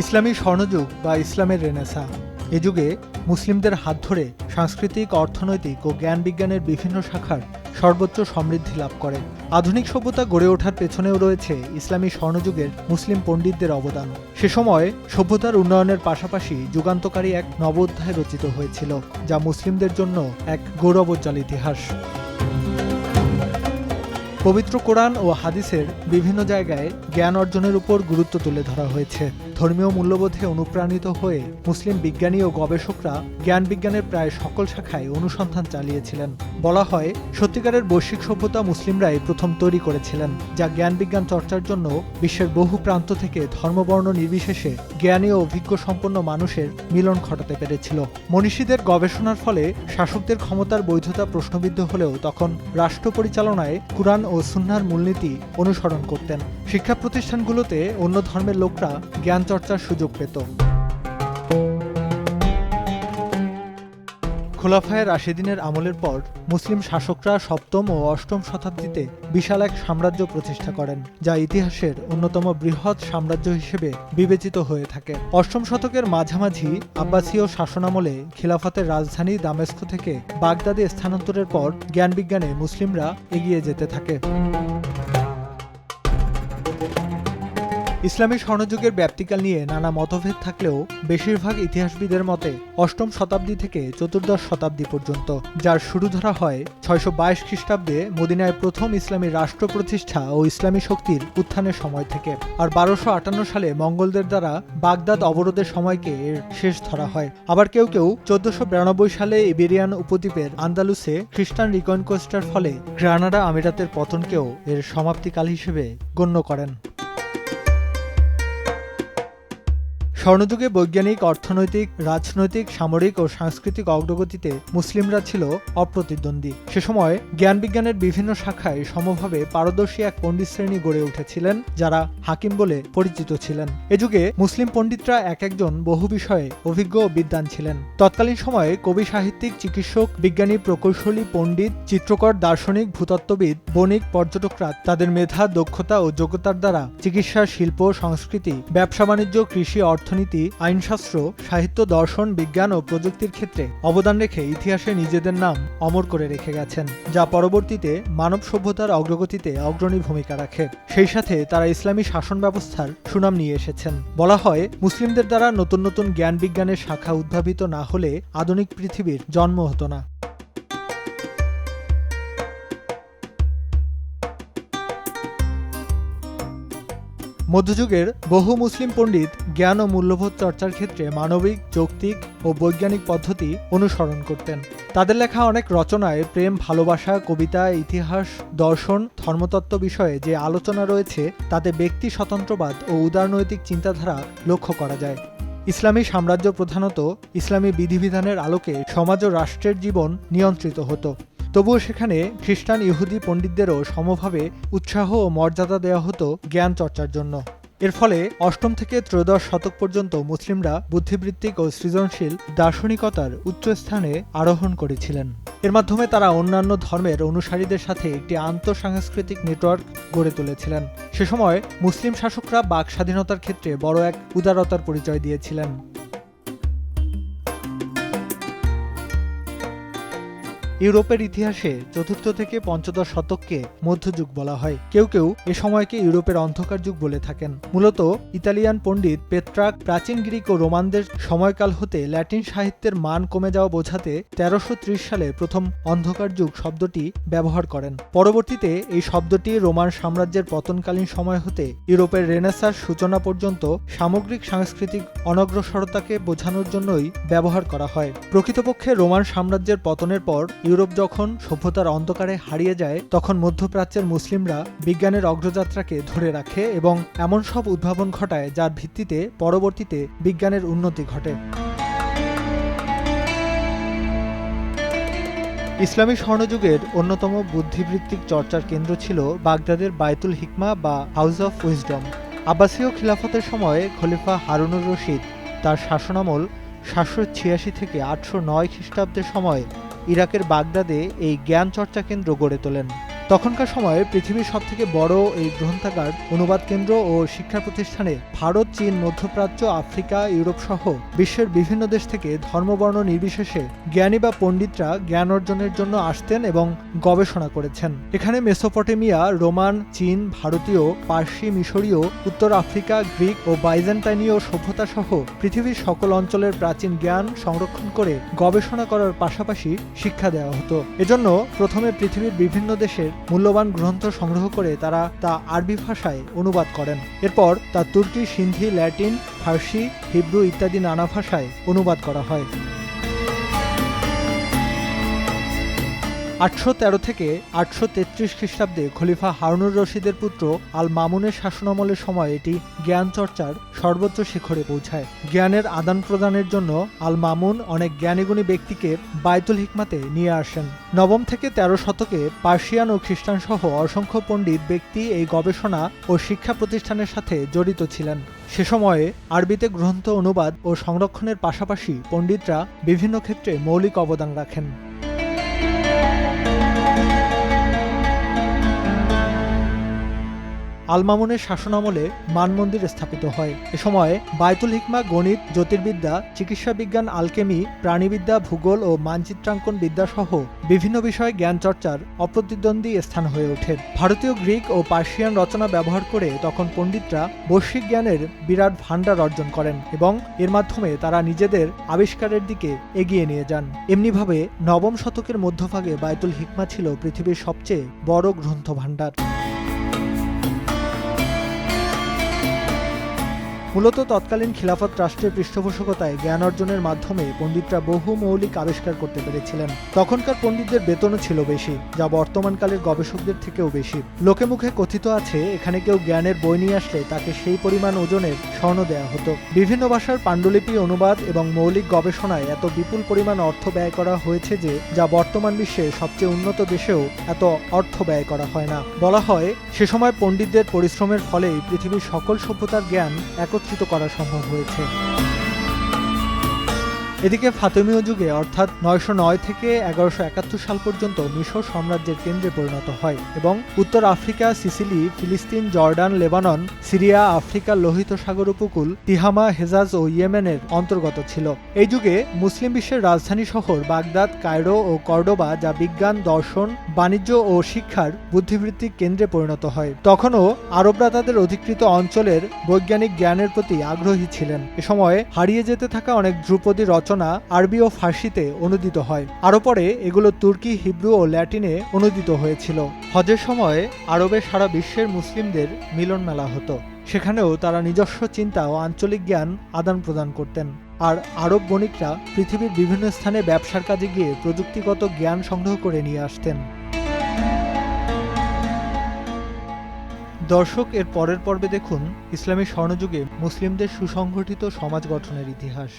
ইসলামী স্বর্ণযুগ বা ইসলামের রেনেসা এ যুগে মুসলিমদের হাত ধরে সাংস্কৃতিক, অর্থনৈতিক ও জ্ঞান বিজ্ঞানের বিভিন্ন শাখার সর্বোচ্চ সমৃদ্ধি লাভ করে। আধুনিক সভ্যতা গড়ে ওঠার পেছনেও রয়েছে ইসলামী স্বর্ণযুগের মুসলিম পণ্ডিতদের অবদান। সে সময় সভ্যতার উন্নয়নের পাশাপাশি যুগান্তকারী এক নব অধ্যায় রচিত হয়েছিল, যা মুসলিমদের জন্য এক গৌরবোজ্জ্বল ইতিহাস। পবিত্র কোরআন ও হাদিসের বিভিন্ন জায়গায় জ্ঞান অর্জনের উপর গুরুত্ব তুলে ধরা হয়েছে। ধর্মীয় মূল্যবোধে অনুপ্রাণিত হয়ে মুসলিম বিজ্ঞানী ও গবেষকরা জ্ঞান বিজ্ঞানের প্রায় সকল শাখায় অনুসন্ধান চালিয়েছিলেন। বলা হয়, সত্যিকারের বৈশ্বিক সভ্যতা মুসলিমরাই প্রথম তৈরি করেছিলেন, যা জ্ঞান বিজ্ঞান চর্চার জন্য বিশ্বের বহু প্রান্ত থেকে ধর্মবর্ণ নির্বিশেষে জ্ঞানী ও অভিজ্ঞ সম্পন্ন মানুষের মিলন ঘটাতে পেরেছিল। মনীষীদের গবেষণার ফলে শাসকদের ক্ষমতার বৈধতা প্রশ্নবিদ্ধ হলেও তখন রাষ্ট্র পরিচালনায় কুরআন ও সুন্নাহর মূলনীতি অনুসরণ করতেন। শিক্ষা প্রতিষ্ঠানগুলোতে অন্য ধর্মের লোকরা জ্ঞান চর্চার সুযোগ পেত। খোলাফায়ে রাশেদিনের আমলের পর মুসলিম শাসকরা সপ্তম ও অষ্টম শতাব্দীতে বিশাল এক সাম্রাজ্য প্রতিষ্ঠা করেন, যা ইতিহাসের অন্যতম বৃহৎ সাম্রাজ্য হিসেবে বিবেচিত হয়ে থাকে। অষ্টম শতকের মাঝামাঝি আব্বাসীয় শাসনামলে খিলাফতের রাজধানী দামেস্ক থেকে বাগদাদে স্থানান্তরের পর জ্ঞান বিজ্ঞানে মুসলিমরা এগিয়ে যেতে থাকে। ইসলামী স্বর্ণযুগের ব্যাপ্তিকাল নিয়ে নানা মতভেদ থাকলেও বেশিরভাগ ইতিহাসবিদের মতে অষ্টম শতাব্দী থেকে চতুর্দশ শতাব্দী পর্যন্ত, যার শুরু ধরা হয় ৬২২ খ্রিস্টাব্দে মদিনায় প্রথম ইসলামী রাষ্ট্র প্রতিষ্ঠা ও ইসলামী শক্তির উত্থানের সময় থেকে। আর ১২৫৮ সালে মঙ্গলদের দ্বারা বাগদাদ অবরোধের সময়কে এর শেষ ধরা হয়। আবার কেউ কেউ ১৪৯২ সালে ইবেরিয়ান উপদ্বীপের আন্দালুসে খ্রিস্টান রিকনকোয়েস্টের ফলে গ্রানাডা আমিরাতের পতনকেও এর সমাপ্তিকাল হিসেবে গণ্য করেন। স্বর্ণযুগে বৈজ্ঞানিক, অর্থনৈতিক, রাজনৈতিক, সামরিক ও সাংস্কৃতিক অগ্রগতিতে মুসলিমরা ছিল অপ্রতিদ্বন্দ্বী। সে সময় জ্ঞান বিজ্ঞানের বিভিন্ন শাখায় সমভাবে পারদর্শী এক পণ্ডিত শ্রেণী গড়ে উঠেছিলেন, যারা হাকিম বলে পরিচিত ছিলেন। এ যুগে মুসলিম পণ্ডিতরা এক একজন বহু বিষয়ে অভিজ্ঞ ও বিদ্বান ছিলেন। তৎকালীন সময়ে কবি, সাহিত্যিক, চিকিৎসক, বিজ্ঞানী, প্রকৌশলী, পণ্ডিত, চিত্রকর, দার্শনিক, ভূতত্ত্ববিদ, বণিক, পর্যটকরা তাদের মেধা, দক্ষতা ও যোগ্যতার দ্বারা চিকিৎসা, শিল্প, সংস্কৃতি, ব্যবসা বাণিজ্য, কৃষি, অর্থনীতি, আইনশাস্ত্র, সাহিত্য, দর্শন, বিজ্ঞান ও প্রযুক্তির ক্ষেত্রে অবদান রেখে ইতিহাসে নিজেদের নাম অমর করে রেখে গেছেন, যা পরবর্তীতে মানব সভ্যতার অগ্রগতিতে অগ্রণী ভূমিকা রাখে। সেই সাথে তারা ইসলামী শাসন ব্যবস্থার সুনাম নিয়ে এসেছেন। বলা হয়, মুসলিমদের দ্বারা নতুন নতুন জ্ঞান বিজ্ঞানের শাখা উদ্ভাবিত না হলে আধুনিক পৃথিবীর জন্ম হতো না। মধ্যযুগের বহু মুসলিম পণ্ডিত জ্ঞান ও মূল্যবোধ চর্চার ক্ষেত্রে মানবিক, যৌক্তিক ও বৈজ্ঞানিক পদ্ধতি অনুসরণ করতেন। তাদের লেখা অনেক রচনায় প্রেম, ভালোবাসা, কবিতা, ইতিহাস, দর্শন, ধর্মতত্ত্ব বিষয়ে যে আলোচনা রয়েছে তাতে ব্যক্তি স্বতন্ত্রবাদ ও উদারনৈতিক চিন্তাধারা লক্ষ্য করা যায়। ইসলামী সাম্রাজ্য প্রধানত ইসলামী বিধিবিধানের আলোকে সমাজ ও রাষ্ট্রের জীবন নিয়ন্ত্রিত হতো। তবুও সেখানে খ্রিস্টান, ইহুদি পণ্ডিতদেরও সমভাবে উৎসাহ ও মর্যাদা দেওয়া হতো জ্ঞান চর্চার জন্য। এর ফলে অষ্টম থেকে ত্রয়োদশ শতক পর্যন্ত মুসলিমরা বুদ্ধিবৃত্তিক ও সৃজনশীল দার্শনিকতার উচ্চ স্থানে আরোহণ করেছিলেন। এর মাধ্যমে তারা অন্যান্য ধর্মের অনুসারীদের সাথে একটি আন্তঃসাংস্কৃতিক নেটওয়ার্ক গড়ে তুলেছিলেন। সে সময় মুসলিম শাসকরা বাক স্বাধীনতার ক্ষেত্রে বড় এক উদারতার পরিচয় দিয়েছিলেন। ইউরোপের ইতিহাসে চতুর্থ থেকে পঞ্চদশ শতককে মধ্যযুগ বলা হয়। কেউ কেউ এ সময়কে ইউরোপের অন্ধকার যুগ বলে থাকেন। মূলত ইতালিয়ান পণ্ডিত পেট্রাক প্রাচীন গ্রিক ও রোমানদের সময়কাল হতে ল্যাটিন সাহিত্যের মান কমে যাওয়া বোঝাতে ১৩৩০ সালে প্রথম অন্ধকার যুগ শব্দটি ব্যবহার করেন। পরবর্তীতে এই শব্দটি রোমান সাম্রাজ্যের পতনকালীন সময় হতে ইউরোপের রেনেসাঁর সূচনা পর্যন্ত সামগ্রিক সাংস্কৃতিক অনগ্রসরতাকে বোঝানোর জন্যই ব্যবহার করা হয়। প্রকৃতপক্ষে রোমান সাম্রাজ্যের পতনের পর ইউরোপ যখন সভ্যতার অন্ধকারে হারিয়ে যায়, তখন মধ্যপ্রাচ্যের মুসলিমরা বিজ্ঞানের অগ্রযাত্রাকে ধরে রাখে এবং এমন সব উদ্ভাবন ঘটায় যার ভিত্তিতে পরবর্তীতে বিজ্ঞানের উন্নতি ঘটে। ইসলামী স্বর্ণযুগের অন্যতম বুদ্ধিবৃত্তিক চর্চার কেন্দ্র ছিল বাগদাদের বায়তুল হিকমা বা হাউস অফ উইজডম। আব্বাসীয় খিলাফতের সময়ে খলিফা হারুনুর রশিদ তার শাসনামল ৭৮৬ থেকে ৮০৯ খ্রিস্টাব্দের সময় ইরাকের বাগদাদে এই জ্ঞান চর্চা কেন্দ্র গড়ে তোলেন। তখনকার সময়ে পৃথিবীর সবথেকে বড় এই গ্রন্থাগার, অনুবাদ কেন্দ্র ও শিক্ষা প্রতিষ্ঠানে ভারত, চীন, মধ্যপ্রাচ্য, আফ্রিকা, ইউরোপ সহ বিশ্বের বিভিন্ন দেশ থেকে ধর্মবর্ণ নির্বিশেষে জ্ঞানী বা পণ্ডিতরা জ্ঞান অর্জনের জন্য আসতেন এবং গবেষণা করেছেন। এখানে মেসোপটেমিয়া, রোমান, চীন, ভারতীয়, পার্সি, মিশরীয়, উত্তর আফ্রিকা, গ্রিক ও বাইজেন্টাইনীয় সভ্যতা সহ পৃথিবীর সকল অঞ্চলের প্রাচীন জ্ঞান সংরক্ষণ করে গবেষণা করার পাশাপাশি শিক্ষা দেওয়া হতো। এজন্য প্রথমে পৃথিবীর বিভিন্ন দেশের মূল্যবান গ্রন্থ সংগ্রহ করে তারা তা আরবি ভাষায় অনুবাদ করেন। এরপর তা তুর্কি, সিন্ধি, ল্যাটিন, ফার্সি, হিব্রু ইত্যাদি নানা ভাষায় অনুবাদ করা হয়। 813 থেকে 833 খ্রিস্টাব্দে খলিফা হারুনুর রশিদের পুত্র আল মামুনের শাসনামলের সময় এটি জ্ঞান চর্চার সর্বোচ্চ শিখরে পৌঁছায়। জ্ঞানের আদান প্রদানের জন্য আল মামুন অনেক জ্ঞানীগুণী ব্যক্তিকে বায়তুল হিকমাতে নিয়ে আসেন। 9ম থেকে 13 শতকে পার্সিয়ান ও খ্রিস্টান সহ অসংখ্য পণ্ডিত ব্যক্তি এই গবেষণা ও শিক্ষা প্রতিষ্ঠানের সাথে জড়িত ছিলেন। সে সময়ে আরবিতে গ্রন্থ অনুবাদ ও সংরক্ষণের পাশাপাশি পণ্ডিতরা বিভিন্ন ক্ষেত্রে মৌলিক অবদান রাখেন। আল মামুনের শাসনামলে মানমন্দির স্থাপিত হয়। এ সময় বায়তুল হিকমা গণিত, জ্যোতির্বিদ্যা, চিকিৎসা বিজ্ঞান, আলকেমি, প্রাণীবিদ্যা, ভূগোল ও মানচিত্রাঙ্কন বিদ্যা সহ বিভিন্ন বিষয়ে জ্ঞান চর্চার অপ্রতিদ্বন্দ্বী স্থান হয়ে ওঠে। ভারতীয়, গ্রিক ও পার্সিয়ান রচনা ব্যবহার করে তখন পণ্ডিতরা বৈশ্বিক জ্ঞানের বিরাট ভাণ্ডার অর্জন করেন এবং এর মাধ্যমে তারা নিজেদের আবিষ্কারের দিকে এগিয়ে নিয়ে যান। এমনিভাবে 9ম শতকের মধ্যভাগে বায়তুল হিকমা ছিল পৃথিবীর সবচেয়ে বড় গ্রন্থ ভাণ্ডার। মূলত তৎকালীন খিলাফত রাষ্ট্রের পৃষ্ঠপোষকতায় জ্ঞান অর্জনের মাধ্যমে পণ্ডিতরা বহু মৌলিক আবিষ্কার করতে পেরেছিলেন। তখনকার পণ্ডিতদের বেতনও ছিল বেশি, যা বর্তমানকালের গবেষকদের থেকেও বেশি। লোকে মুখে কথিত আছে, এখানে কেউ জ্ঞানের বই নিয়ে আসলে তাকে সেই পরিমাণ ওজনের স্বর্ণ দেয়া হতো। বিভিন্ন ভাষার পাণ্ডুলিপি, অনুবাদ এবং মৌলিক গবেষণায় এত বিপুল পরিমাণ অর্থ ব্যয় করা হয়েছে যে যা বর্তমান বিশ্বে সবচেয়ে উন্নত দেশেও এত অর্থ ব্যয় করা হয় না। বলা হয়, সে সময় পণ্ডিতদের পরিশ্রমের ফলেই পৃথিবীর সকল সভ্যতার জ্ঞান একত্রিত করা সম্ভব হয়েছে। এদিকে ফাতেমীয় যুগে অর্থাৎ 909 থেকে 1171 সাল পর্যন্ত মিশর সাম্রাজ্যের কেন্দ্রে পরিণত হয় এবং উত্তর আফ্রিকা, সিসিলি, ফিলিস্তিন, জর্ডান, লেবানন, সিরিয়া, আফ্রিকার লোহিত সাগর উপকূল, তিহামা, হেজাজ ও ইয়েমেনের অন্তর্গত ছিল। এই যুগে মুসলিম বিশ্বের রাজধানী শহর বাগদাদ, কায়রো ও কর্ডোবা, যা বিজ্ঞান, দর্শন, বাণিজ্য ও শিক্ষার বুদ্ধিবৃত্তিক কেন্দ্রে পরিণত হয়। তখনও আরবরা তাদের অধিকৃত অঞ্চলের বৈজ্ঞানিক জ্ঞানের প্রতি আগ্রহী ছিলেন। এ সময়ে হারিয়ে যেতে থাকা অনেক ধ্রুপদী রচনা আরবি ও ফার্সিতে অনুদিত হয়। আরও পরে এগুলো তুর্কি, হিব্রু ও ল্যাটিনে অনুদিত হয়েছিল। হজের সময় আরবের সারা বিশ্বের মুসলিমদের মিলন মেলা হতো। সেখানেও তারা নিজস্ব চিন্তা ও আঞ্চলিক জ্ঞান আদান প্রদান করতেন। আর আরব বণিকরা পৃথিবীর বিভিন্ন স্থানে ব্যবসার কাজে গিয়ে প্রযুক্তিগত জ্ঞান সংগ্রহ করে নিয়ে আসতেন। দর্শক, এর পরের পর্বে দেখুন ইসলামী স্বর্ণযুগে মুসলিমদের সুসংগঠিত সমাজ গঠনের ইতিহাস।